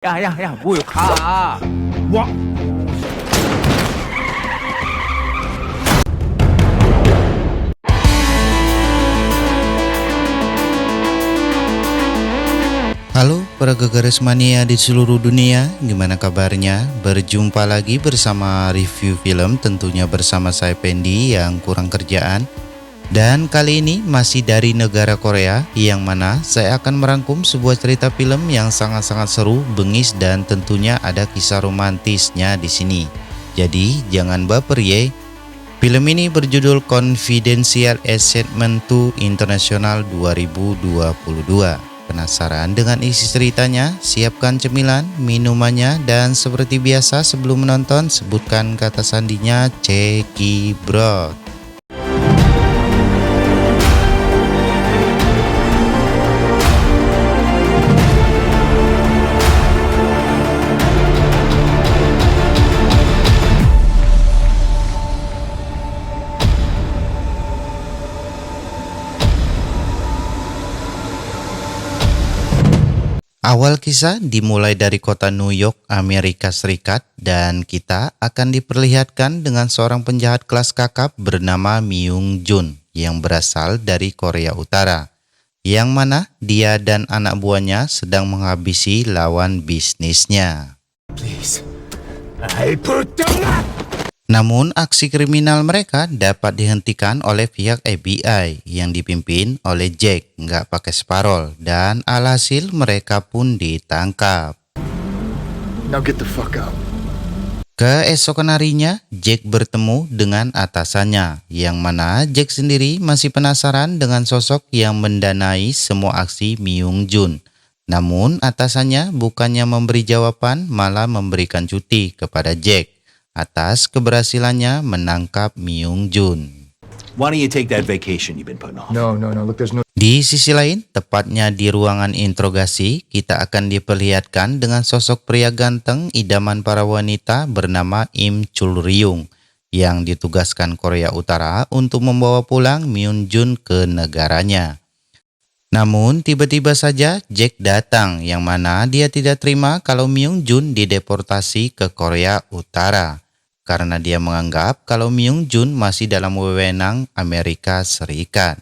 야야야 뭐야 가. 와. Halo para gegaris mania di seluruh dunia, gimana kabarnya? Berjumpa lagi bersama review film, tentunya bersama saya Pendi yang kurang kerjaan. Dan kali ini masih dari negara Korea, yang mana saya akan merangkum sebuah cerita film yang sangat-sangat seru, bengis, dan tentunya ada kisah romantisnya di sini. Jadi jangan baper ye. Film ini berjudul Confidential Assignment to International 2022. Penasaran dengan isi ceritanya? Siapkan cemilan, minumannya, dan seperti biasa sebelum menonton sebutkan kata sandinya Cekibrot. Awal kisah dimulai dari kota New York, Amerika Serikat, dan kita akan diperlihatkan dengan seorang penjahat kelas kakap bernama Myung Jun yang berasal dari Korea Utara, yang mana dia dan anak buahnya sedang menghabisi lawan bisnisnya. Please. I put down. Namun aksi kriminal mereka dapat dihentikan oleh pihak FBI yang dipimpin oleh Jack nggak pakai sparol, dan alhasil mereka pun ditangkap. Now get the fuck out. Keesokan harinya Jack bertemu dengan atasannya, yang mana Jack sendiri masih penasaran dengan sosok yang mendanai semua aksi Myung Jun. Namun atasannya bukannya memberi jawaban, malah memberikan cuti kepada Jack atas keberhasilannya menangkap Myung Jun. Why don't you take that vacation you've been putting off? No. Look, there's no. Di sisi lain, tepatnya di ruangan interogasi, kita akan diperlihatkan dengan sosok pria ganteng idaman para wanita bernama Im Chul Ryung yang ditugaskan Korea Utara untuk membawa pulang Myung Jun ke negaranya. Namun tiba-tiba saja Jack datang, yang mana dia tidak terima kalau Myung Jun dideportasi ke Korea Utara karena dia menganggap kalau Myung Jun masih dalam wewenang Amerika Serikat.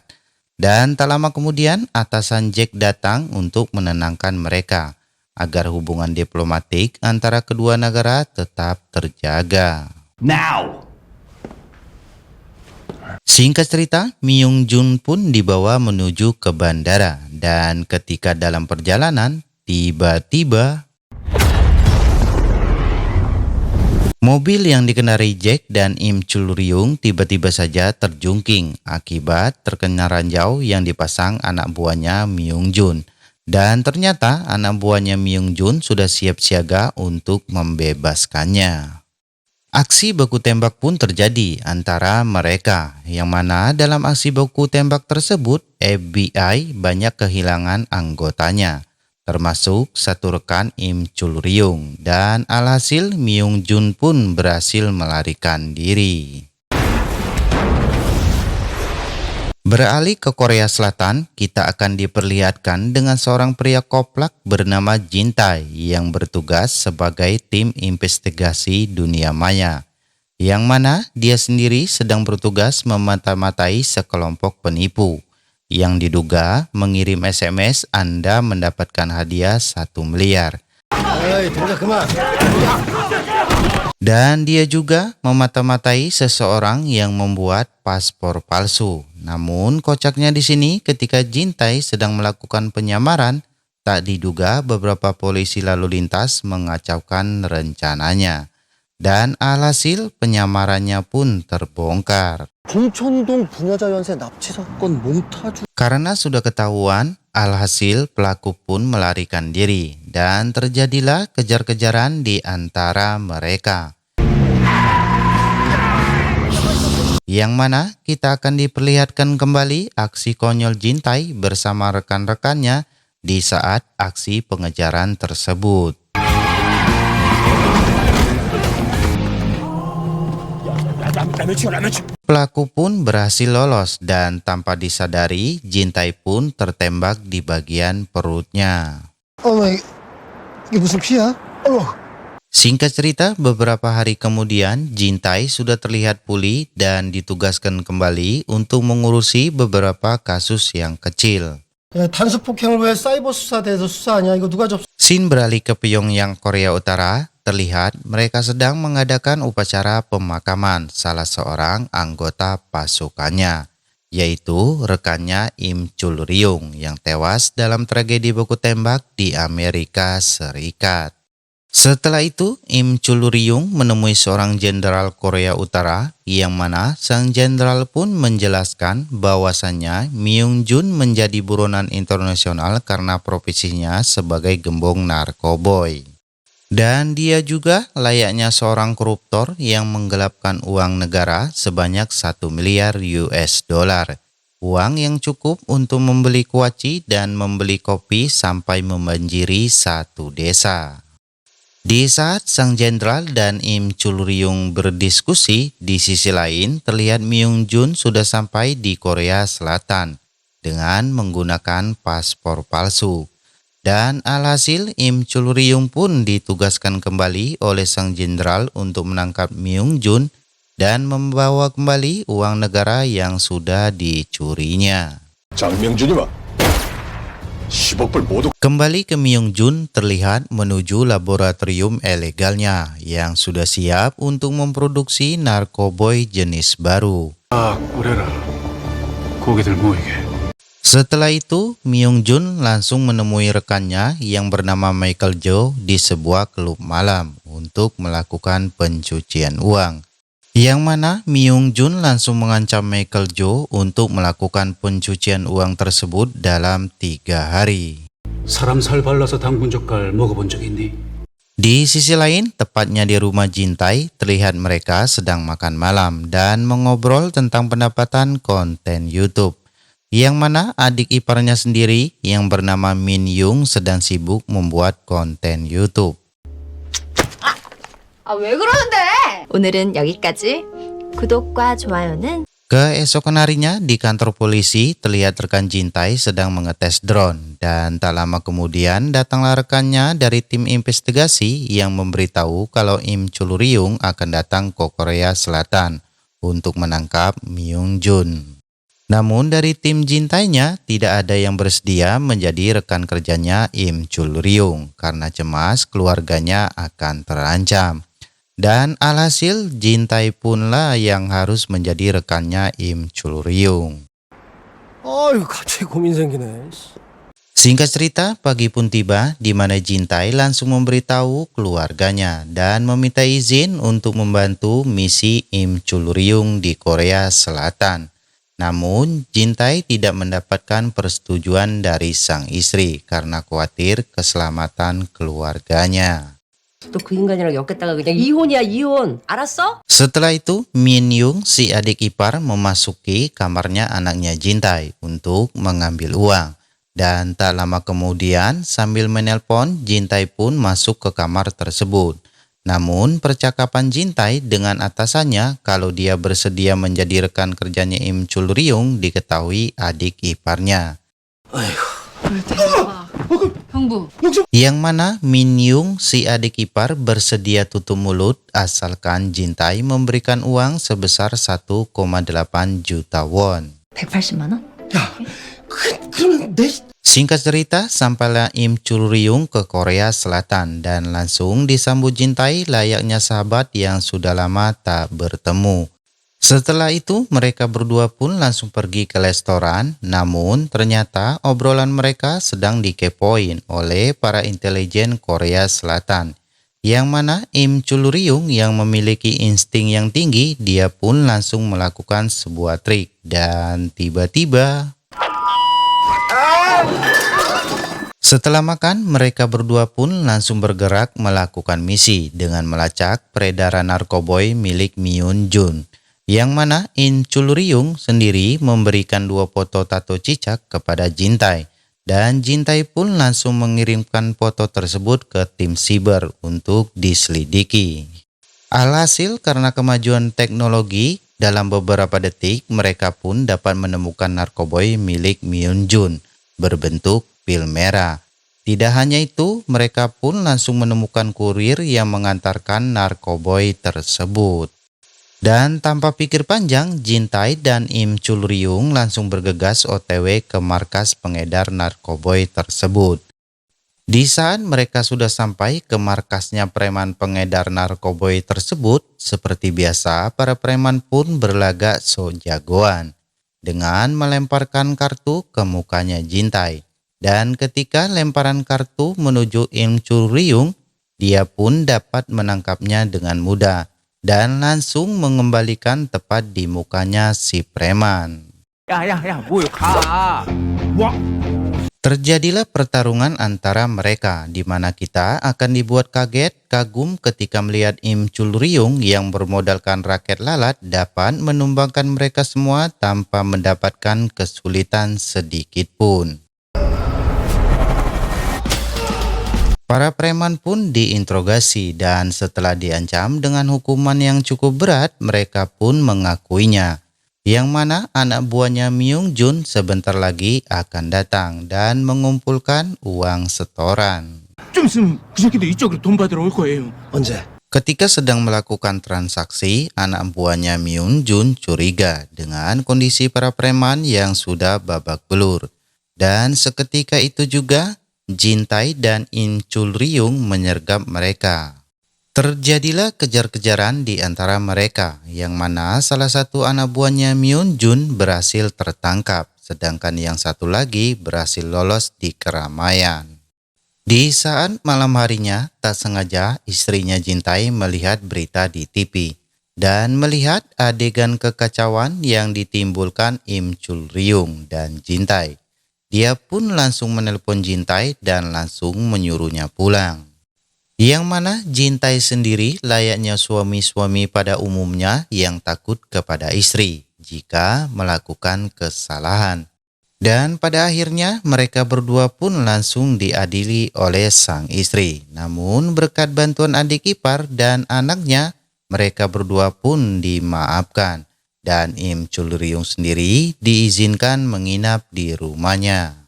Dan tak lama kemudian atasan Jack datang untuk menenangkan mereka agar hubungan diplomatik antara kedua negara tetap terjaga. Now! Singkat cerita, Myung Jun pun dibawa menuju ke bandara, dan ketika dalam perjalanan, tiba-tiba mobil yang dikendarai Jack dan Im Chul Ryung tiba-tiba saja terjungking akibat terkena ranjau yang dipasang anak buahnya Myung Jun. Dan ternyata anak buahnya Myung Jun sudah siap siaga untuk membebaskannya. Aksi baku tembak pun terjadi antara mereka, yang mana dalam aksi baku tembak tersebut FBI banyak kehilangan anggotanya, termasuk satu rekan Im Chul Ryung, dan alhasil Myung Jun pun berhasil melarikan diri. Beralih ke Korea Selatan, kita akan diperlihatkan dengan seorang pria koplak bernama Jin Tae yang bertugas sebagai tim investigasi dunia maya, yang mana dia sendiri sedang bertugas memata-matai sekelompok penipu yang diduga mengirim SMS Anda mendapatkan hadiah 1 miliar. Dan dia juga memata-matai seseorang yang membuat paspor palsu. Namun kocaknya di sini ketika Jin Tae sedang melakukan penyamaran, tak diduga beberapa polisi lalu lintas mengacaukan rencananya. Dan alhasil penyamarannya pun terbongkar. 봉천동 분여자 연쇄 납치 사건 몽타주. Karena sudah ketahuan, alhasil pelaku pun melarikan diri dan terjadilah kejar-kejaran di antara mereka. Yang mana kita akan diperlihatkan kembali aksi konyol Jin Tae bersama rekan-rekannya di saat aksi pengejaran tersebut. Pelaku pun berhasil lolos dan tanpa disadari Jin Tae pun tertembak di bagian perutnya. Oh my 이게 무슨 피야? Singkat cerita, beberapa hari kemudian Jintai sudah terlihat pulih dan ditugaskan kembali untuk mengurusi beberapa kasus yang kecil. 야, 단수 폭행을 왜 사이버 수사대에서 수사하냐? 이거 누가 접수? Scene beralih ke Pyongyang, Korea Utara. Terlihat mereka sedang mengadakan upacara pemakaman salah seorang anggota pasukannya, yaitu rekannya Im Chul-ryung yang tewas dalam tragedi baku tembak di Amerika Serikat. Setelah itu, Im Chul-ryung menemui seorang jenderal Korea Utara yang mana sang jenderal pun menjelaskan bahwasannya Myung-jun menjadi buronan internasional karena profesinya sebagai gembong narkoboy. Dan dia juga layaknya seorang koruptor yang menggelapkan uang negara sebanyak 1 miliar US dollar. Uang yang cukup untuk membeli kuaci dan membeli kopi sampai membanjiri satu desa. Di saat sang jenderal dan Im Chul-ryung berdiskusi, di sisi lain terlihat Myung-jun sudah sampai di Korea Selatan dengan menggunakan paspor palsu. Dan alhasil Im Chul-ryung pun ditugaskan kembali oleh sang jenderal untuk menangkap Myung-jun dan membawa kembali uang negara yang sudah dicurinya. 장명준이 와. 10억 불 모두 Kembali ke Myung-jun terlihat menuju laboratorium ilegalnya yang sudah siap untuk memproduksi narkoboy jenis baru. 꾸려라. 고기들 모이게. Setelah itu, Myung-jun langsung menemui rekannya yang bernama Michael Jo di sebuah klub malam untuk melakukan pencucian uang. Yang mana Myung-jun langsung mengancam Michael Jo untuk melakukan pencucian uang tersebut dalam 3 hari. 사람 살 발라서 당근 젓갈 먹어본 적 있니? Di sisi lain, tepatnya di rumah Jintai, terlihat mereka sedang makan malam dan mengobrol tentang pendapatan konten YouTube. Yang mana adik iparnya sendiri yang bernama Min Yung sedang sibuk membuat konten YouTube. 왜 그러는데? 오늘은 여기까지. 구독과 좋아요는 Keesokan harinya di kantor polisi terlihat rekan Jintai sedang mengetes drone dan tak lama kemudian datanglah rekannya dari tim investigasi yang memberitahu kalau Im Chul-ryung akan datang ke Korea Selatan untuk menangkap Myung-jun. Namun dari tim Jintainya tidak ada yang bersedia menjadi rekan kerjanya Im Chul-ryung karena cemas keluarganya akan terancam. Dan alhasil Jintai punlah yang harus menjadi rekannya Im Chul-ryung. 아유, 갑자기 고민 생기네. Singkat cerita, pagi pun tiba di mana Jintai langsung memberitahu keluarganya dan meminta izin untuk membantu misi Im Chul-ryung di Korea Selatan. Namun, Jintai tidak mendapatkan persetujuan dari sang istri karena khawatir keselamatan keluarganya. 또 그 인간이랑 엮였다가 그냥 이혼이야 이혼 알았어? Setelah itu, Min Yung, si adik ipar, memasuki kamarnya anaknya Jintai untuk mengambil uang. Dan tak lama kemudian, sambil menelpon, Jintai pun masuk ke kamar tersebut. Namun, percakapan Jintai dengan atasannya kalau dia bersedia menjadi rekan kerjanya Im Chul-ryung diketahui adik iparnya. 형부. Yang mana Min Yung, si adik ipar, bersedia tutup mulut asalkan Jintai memberikan uang sebesar 1,8 juta won. 180만 원? 그러면 내 Singkat cerita, sampailah Im Chul-ryung ke Korea Selatan dan langsung disambut Jintai layaknya sahabat yang sudah lama tak bertemu. Setelah itu, mereka berdua pun langsung pergi ke restoran, namun ternyata obrolan mereka sedang dikepoin oleh para intelijen Korea Selatan. Yang mana Im Chul-ryung yang memiliki insting yang tinggi, dia pun langsung melakukan sebuah trik dan tiba-tiba... Setelah makan, mereka berdua pun langsung bergerak melakukan misi dengan melacak peredaran narkoboy milik Myung-jun. Yang mana Im Chul-ryung sendiri memberikan 2 foto tato cicak kepada Jintai. Dan Jintai pun langsung mengirimkan foto tersebut ke tim siber untuk diselidiki. Alhasil karena kemajuan teknologi, dalam beberapa detik mereka pun dapat menemukan narkoboy milik Myung-jun berbentuk pil merah. Tidak hanya itu, mereka pun langsung menemukan kurir yang mengantarkan narkoboy tersebut. Dan tanpa pikir panjang, Jintai dan Im Chul Ryung langsung bergegas OTW ke markas pengedar narkoboy tersebut. Di saat mereka sudah sampai ke markasnya preman pengedar narkoboy tersebut, seperti biasa para preman pun berlagak so jagoan dengan melemparkan kartu ke mukanya Jintai. Dan ketika lemparan kartu menuju Im Chul Ryung, dia pun dapat menangkapnya dengan mudah dan langsung mengembalikan tepat di mukanya si preman. Terjadilah pertarungan antara mereka di mana kita akan dibuat kaget, kagum ketika melihat Im Chul Ryung yang bermodalkan raket lalat dapat menumbangkan mereka semua tanpa mendapatkan kesulitan sedikit pun. Para preman pun diinterogasi dan setelah diancam dengan hukuman yang cukup berat, mereka pun mengakuinya. Yang mana anak buahnya Myung Jun sebentar lagi akan datang dan mengumpulkan uang setoran. 좀 있으면 그 새끼도 이쪽으로 돈 받으러 올 거예요. 언제? Ketika sedang melakukan transaksi, anak buahnya Myung Jun curiga dengan kondisi para preman yang sudah babak belur. Dan seketika itu juga Jintai dan Im Chul Ryung menyergap mereka. Terjadilah kejar-kejaran di antara mereka, yang mana salah satu anak buahnya Myung Jun berhasil tertangkap, sedangkan yang satu lagi berhasil lolos di keramaian. Di saat malam harinya, tak sengaja istrinya Jintai melihat berita di TV dan melihat adegan kekacauan yang ditimbulkan Im Chul Ryung dan Jintai. Dia pun langsung menelpon Jintai dan langsung menyuruhnya pulang. Yang mana Jintai sendiri layaknya suami-suami pada umumnya yang takut kepada istri jika melakukan kesalahan. Dan pada akhirnya mereka berdua pun langsung diadili oleh sang istri. Namun berkat bantuan adik ipar dan anaknya, mereka berdua pun dimaafkan. Dan Im Chul Ryung sendiri diizinkan menginap di rumahnya.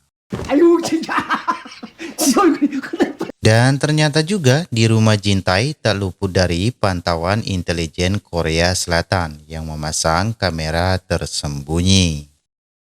Dan ternyata juga di rumah Jintai tak luput dari pantauan intelijen Korea Selatan yang memasang kamera tersembunyi.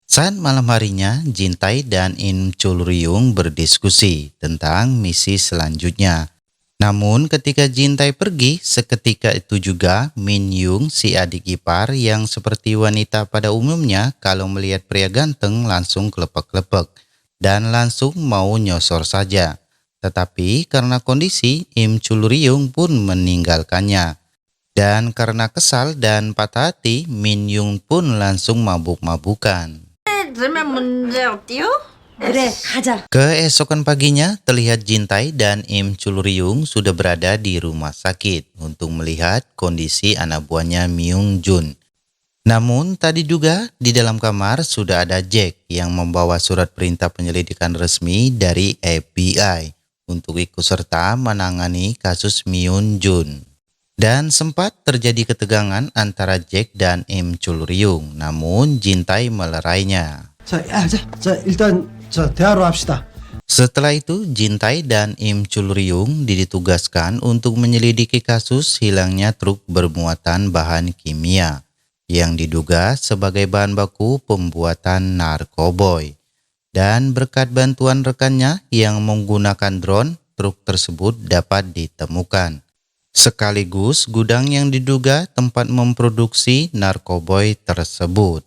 Saat malam harinya, Jintai dan Im Chul Ryung berdiskusi tentang misi selanjutnya. Namun ketika Jintai pergi, seketika itu juga Min Yung, si adik ipar yang seperti wanita pada umumnya kalau melihat pria ganteng langsung kelepek-kelepek dan langsung mau nyosor saja. Tetapi karena kondisi, Im Chul Ryung pun meninggalkannya. Dan karena kesal dan patah hati, Min Yung pun langsung mabuk-mabukan. 그래 가자. Keesokan paginya, terlihat Jintai dan Im Chul Ryung sudah berada di rumah sakit untuk melihat kondisi anak buahnya Myung Jun. Namun tadi juga di dalam kamar sudah ada Jack yang membawa surat perintah penyelidikan resmi dari FBI untuk ikut serta menangani kasus Myung Jun. Dan sempat terjadi ketegangan antara Jack dan Im Chul Ryung, namun Jintai melerainya. 자, 일단 대화로 합시다. Setelah itu, Jintai dan Im Chul Ryung ditugaskan untuk menyelidiki kasus hilangnya truk bermuatan bahan kimia yang diduga sebagai bahan baku pembuatan narkoboy. Dan berkat bantuan rekannya yang menggunakan drone, truk tersebut dapat ditemukan. Sekaligus gudang yang diduga tempat memproduksi narkoboy tersebut.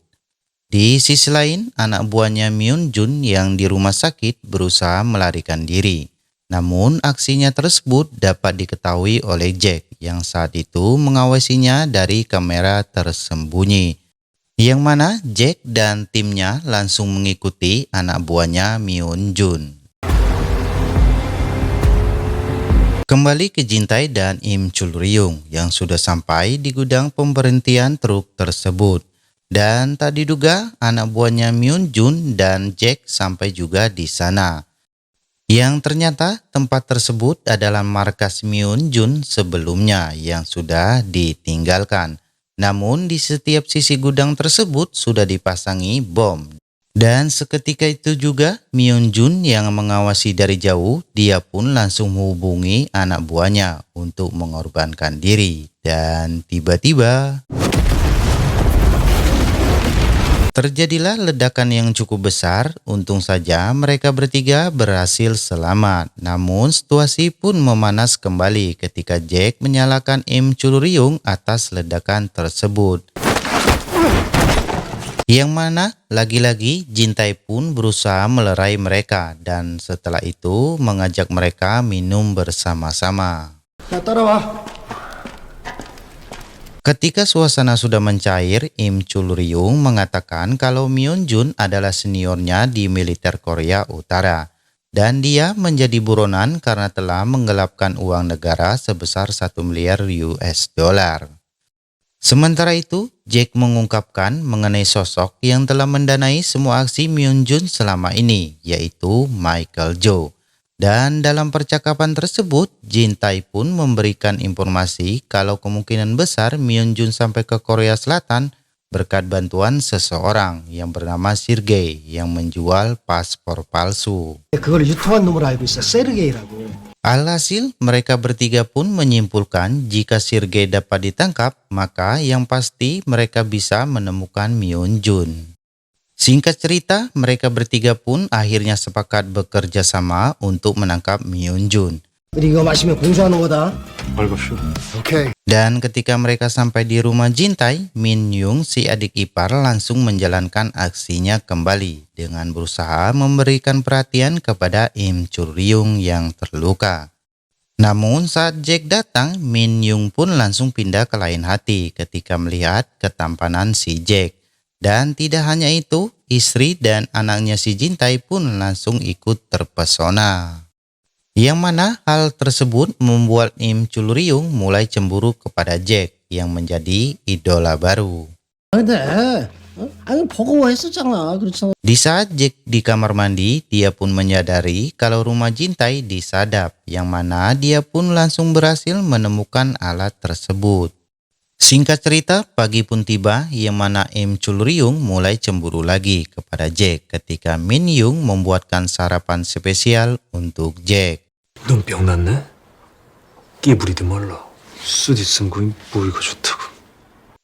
Di sisi lain, anak buahnya Myung Jun yang di rumah sakit berusaha melarikan diri. Namun aksinya tersebut dapat diketahui oleh Jack yang saat itu mengawasinya dari kamera tersembunyi. Yang mana Jack dan timnya langsung mengikuti anak buahnya Myung Jun. Kembali ke Jintai dan Im Chul Ryung yang sudah sampai di gudang pemberhentian truk tersebut. Dan tak diduga anak buahnya Myung Jun dan Jack sampai juga di sana. Yang ternyata tempat tersebut adalah markas Myung Jun sebelumnya yang sudah ditinggalkan. Namun di setiap sisi gudang tersebut sudah dipasangi bom. Dan seketika itu juga Myun Jun yang mengawasi dari jauh, dia pun langsung menghubungi anak buahnya untuk mengorbankan diri. Dan tiba-tiba terjadilah ledakan yang cukup besar. Untung saja mereka bertiga berhasil selamat. Namun situasi pun memanas kembali ketika Jack menyalahkan Im Chul Ryung atas ledakan tersebut. Yang mana lagi-lagi Jin Tae pun berusaha melerai mereka dan setelah itu mengajak mereka minum bersama-sama. 야, 따라와. Ketika suasana sudah mencair, Im Chul Ryung mengatakan kalau Myun Jun adalah seniornya di militer Korea Utara dan dia menjadi buronan karena telah menggelapkan uang negara sebesar 1 miliar US dollar. Sementara itu, Jack mengungkapkan mengenai sosok yang telah mendanai semua aksi Myun Jun selama ini, yaitu Michael Jo. Dan dalam percakapan tersebut, Jin Tae pun memberikan informasi kalau kemungkinan besar Myun Jun sampai ke Korea Selatan berkat bantuan seseorang yang bernama Sergei yang menjual paspor palsu. 그걸 유통한 놈으로 알고 있어. 세르게이라고. Alhasil, mereka bertiga pun menyimpulkan jika Sergei dapat ditangkap, maka yang pasti mereka bisa menemukan Myun Jun. Singkat cerita, mereka bertiga pun akhirnya sepakat bekerja sama untuk menangkap Myun Jun. 우리 이거 마시면 공수하는 거다. 벌겁쇼. 오케이. Dan ketika mereka sampai di rumah Jin Tae, Min Young si adik ipar langsung menjalankan aksinya kembali dengan berusaha memberikan perhatian kepada Im Chul Ryung yang terluka. Namun saat Jack datang, Min Young pun langsung pindah ke lain hati ketika melihat ketampanan si Jack. Dan tidak hanya itu, istri dan anaknya si Jin Tae pun langsung ikut terpesona. Yang mana hal tersebut membuat Im Chul Ryung mulai cemburu kepada Jack yang menjadi idola baru. 근데 아니 버거워했었잖아. 그렇잖아. Di saat Jack di kamar mandi, dia pun menyadari kalau rumah Jin Tae disadap, yang mana dia pun langsung berhasil menemukan alat tersebut. Singkat cerita, pagi pun tiba yang mana Im Chul Ryung mulai cemburu lagi kepada Jack ketika Min Young membuatkan sarapan spesial untuk Jack. 넌 병났네? 끼부리지 말라. 쓰디 쓴 거인 보이가 좋다고.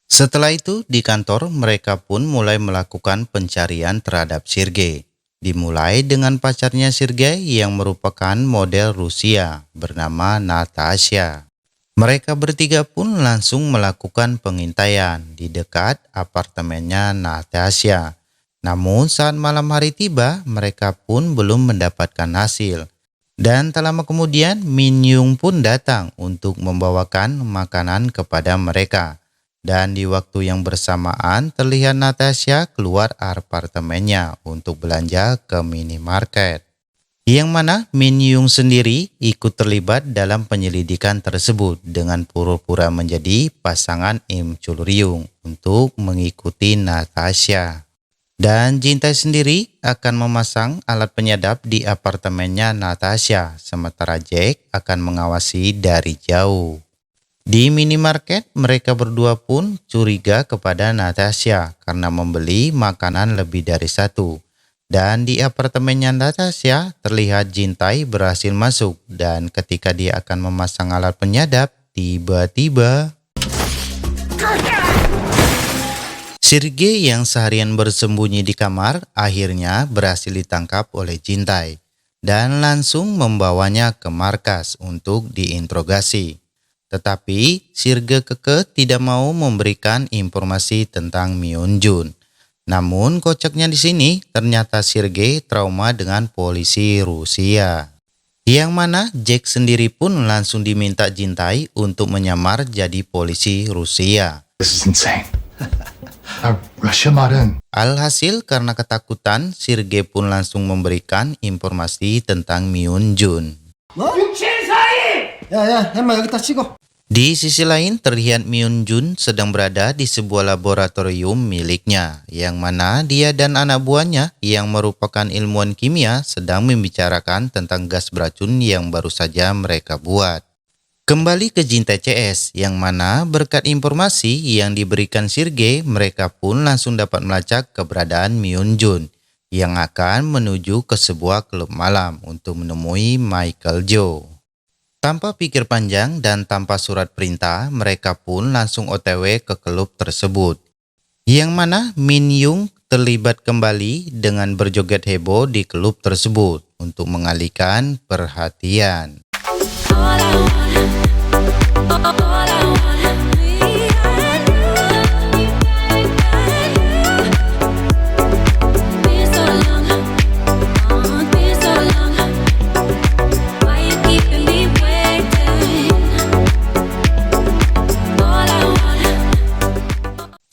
Setelah itu di kantor mereka pun mulai melakukan pencarian terhadap Sergei. Dimulai dengan pacarnya Sergei yang merupakan model Rusia bernama Natasha. Mereka bertiga pun langsung melakukan pengintaian di dekat apartemennya Natasha. Namun saat malam hari tiba mereka pun belum mendapatkan hasil. Dan tak lama kemudian Min Young pun datang untuk membawakan makanan kepada mereka. Dan di waktu yang bersamaan terlihat Natasha keluar apartemennya untuk belanja ke minimarket. Yang mana Min Young sendiri ikut terlibat dalam penyelidikan tersebut dengan pura-pura menjadi pasangan Im Chul Ryung untuk mengikuti Natasha. Dan Jin Tae sendiri akan memasang alat penyadap di apartemennya Natasha, sementara Jack akan mengawasi dari jauh. Di minimarket, mereka berdua pun curiga kepada Natasha karena membeli makanan lebih dari satu. Dan di apartemennya Natasha, terlihat Jin Tae berhasil masuk dan ketika dia akan memasang alat penyadap, tiba-tiba Sergei yang seharian bersembunyi di kamar akhirnya berhasil ditangkap oleh Jin Tae dan langsung membawanya ke markas untuk diinterogasi. Tetapi Sergei kekeh tidak mau memberikan informasi tentang Myun Jun. Namun kocaknya di sini ternyata Sergei trauma dengan polisi Rusia. Yang mana Jack sendiri pun langsung diminta Jin Tae untuk menyamar jadi polisi Rusia. This is insane. 러시아 말은 Alhasil karena ketakutan, Sergei pun langsung memberikan informasi tentang Myun Jun. 뭐? 야야, 햄마 여기다 찍어. Di sisi lain terlihat Myun Jun sedang berada di sebuah laboratorium miliknya, yang mana dia dan anak buahnya yang merupakan ilmuwan kimia sedang membicarakan tentang gas beracun yang baru saja mereka buat. Kembali ke Jin Tae CS, yang mana berkat informasi yang diberikan Sergei, mereka pun langsung dapat melacak keberadaan Myun Jun, yang akan menuju ke sebuah klub malam untuk menemui Michael Joe. Tanpa pikir panjang dan tanpa surat perintah, mereka pun langsung OTW ke klub tersebut. Yang mana Min Young terlibat kembali dengan berjoget heboh di klub tersebut untuk mengalihkan perhatian.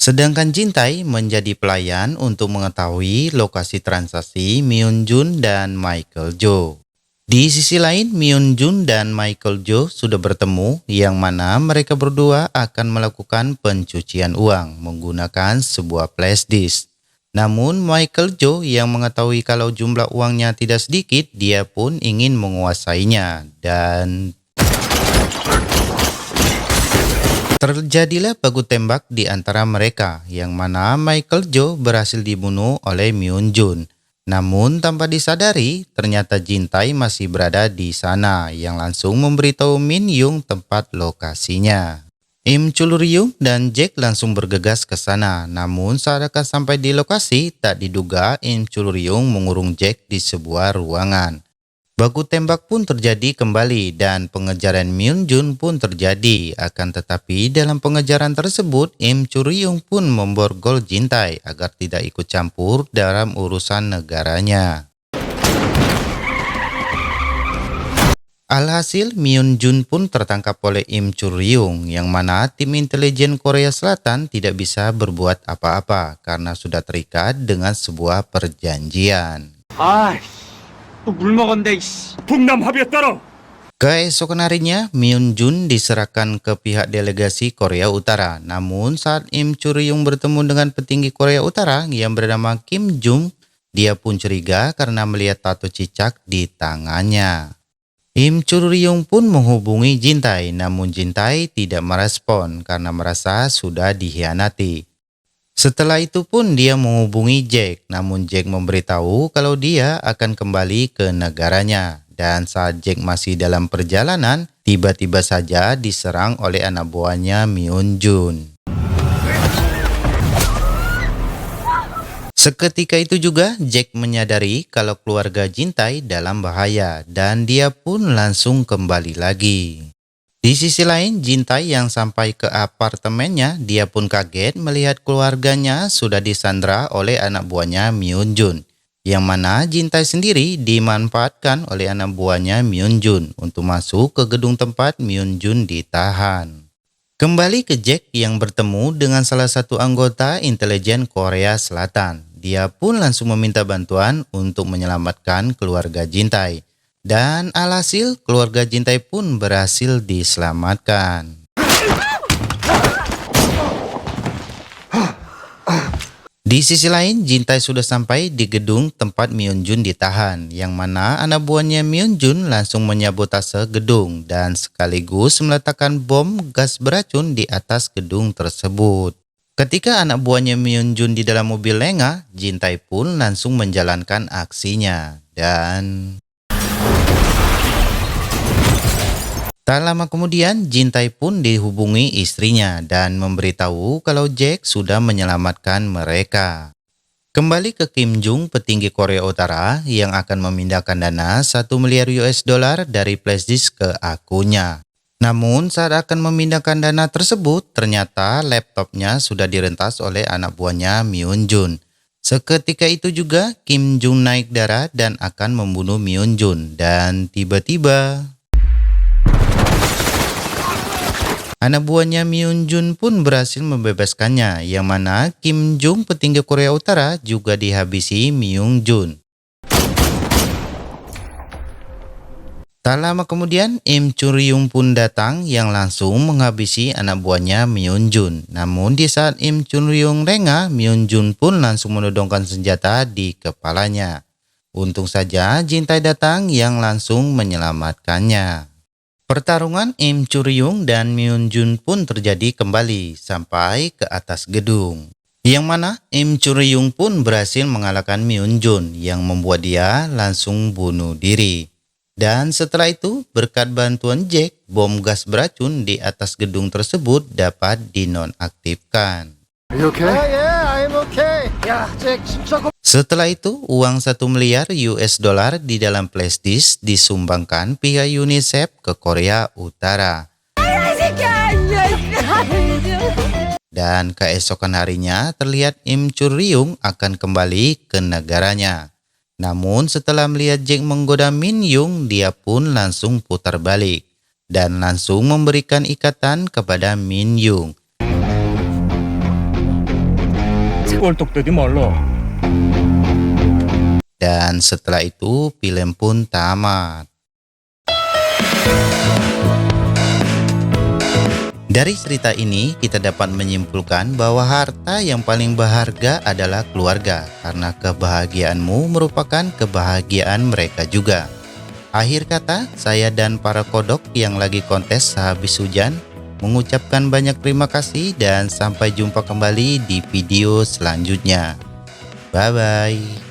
Sedangkan Jintae menjadi pelayan untuk mengetahui lokasi transaksi Myun Jun dan Michael Joe. Di sisi lain, Myun Jun dan Michael Joe sudah bertemu, yang mana mereka berdua akan melakukan pencucian uang menggunakan sebuah flash disk. Namun Michael Joe yang mengetahui kalau jumlah uangnya tidak sedikit, dia pun ingin menguasainya dan terjadilah baku tembak di antara mereka, yang mana Michael Joe berhasil dibunuh oleh Myun Jun. Namun tanpa disadari, ternyata Jintae masih berada di sana, yang langsung memberitahu Min Young tempat lokasinya. Im Chul Ryung dan Jack langsung bergegas ke sana. Namun saat akan sampai di lokasi, tak diduga Im Chul Ryung mengurung Jack di sebuah ruangan. Baku tembak pun terjadi kembali dan pengejaran Myun Jun pun terjadi. Akan tetapi dalam pengejaran tersebut, Im Chul Ryung pun memborgol Jintae agar tidak ikut campur dalam urusan negaranya. Alhasil Myun Jun pun tertangkap oleh Im Chul Ryung, yang mana tim intelijen Korea Selatan tidak bisa berbuat apa-apa karena sudah terikat dengan sebuah perjanjian. 또 물 먹었네. 북남 합의에 따라. Keesokan harinya, Myun Jun diserahkan ke pihak delegasi Korea Utara. Namun saat Im Chul Ryung bertemu dengan petinggi Korea Utara yang bernama Kim Jung, dia pun curiga karena melihat tato cicak di tangannya. Im Chul Ryung pun menghubungi Jintae, namun Jintae tidak merespon karena merasa sudah dikhianati. Setelah itu pun dia menghubungi Jack, namun Jack memberitahu kalau dia akan kembali ke negaranya. Dan saat Jack masih dalam perjalanan, tiba-tiba saja diserang oleh anak buahnya Myun Jun. Seketika itu juga Jack menyadari kalau keluarga Jintae dalam bahaya dan dia pun langsung kembali lagi. Di sisi lain, Jintae yang sampai ke apartemennya, dia pun kaget melihat keluarganya sudah disandra oleh anak buahnya Myun Jun. Yang mana Jintae sendiri dimanfaatkan oleh anak buahnya Myun Jun untuk masuk ke gedung tempat Myun Jun ditahan. Kembali ke Jack yang bertemu dengan salah satu anggota intelijen Korea Selatan. Dia pun langsung meminta bantuan untuk menyelamatkan keluarga Jintae. Dan alhasil keluarga Jintae pun berhasil diselamatkan. Di sisi lain, Jintae sudah sampai di gedung tempat Myun Jun ditahan, yang mana anak buahnya Myun Jun langsung menyabotase gedung dan sekaligus meletakkan bom gas beracun di atas gedung tersebut. Ketika anak buahnya Myun Jun di dalam mobil lengah, Jintae pun langsung menjalankan aksinya dan tak lama kemudian, Jintae pun dihubungi istrinya dan memberitahu kalau Jack sudah menyelamatkan mereka. Kembali ke Kim Jung, petinggi Korea Utara yang akan memindahkan dana 1 miliar US dollar dari flashdisk ke akunnya. Namun saat akan memindahkan dana tersebut, ternyata laptopnya sudah direntas oleh anak buahnya Myun Jun. Seketika itu juga Kim Jung naik darah dan akan membunuh Myun Jun dan tiba-tiba anak buahnya Myun Jun pun berhasil membebaskannya, yang mana Kim Jung petinggi Korea Utara juga dihabisi Myun Jun. Tak lama kemudian Im Chul Ryung pun datang yang langsung menghabisi anak buahnya Myun Jun. Namun di saat Im Chul Ryung lengah, Myun Jun pun langsung menodongkan senjata di kepalanya. Untung saja Jintae datang yang langsung menyelamatkannya. Pertarungan Im Chul Ryung dan Myun Jun pun terjadi kembali sampai ke atas gedung. Yang mana Im Chul-ryung pun berhasil mengalahkan Myun Jun yang membuat dia langsung bunuh diri. Dan setelah itu, berkat bantuan Jack, bom gas beracun di atas gedung tersebut dapat dinonaktifkan. Setelah itu, uang 1 miliar US dollar di dalam flash disk disumbangkan pihak UNICEF ke Korea Utara. Dan keesokan harinya terlihat Im Chul-ryung akan kembali ke negaranya. Namun setelah melihat Jack menggoda Min Young, dia pun langsung putar balik dan langsung memberikan ikatan kepada Min Young. 꼴떡대지 말라. Dan setelah itu film pun tamat. Dari cerita ini kita dapat menyimpulkan bahwa harta yang paling berharga adalah keluarga, karena kebahagiaanmu merupakan kebahagiaan mereka juga. Akhir kata, saya dan para kodok yang lagi kontes sehabis hujan mengucapkan banyak terima kasih dan sampai jumpa kembali di video selanjutnya. Bye bye.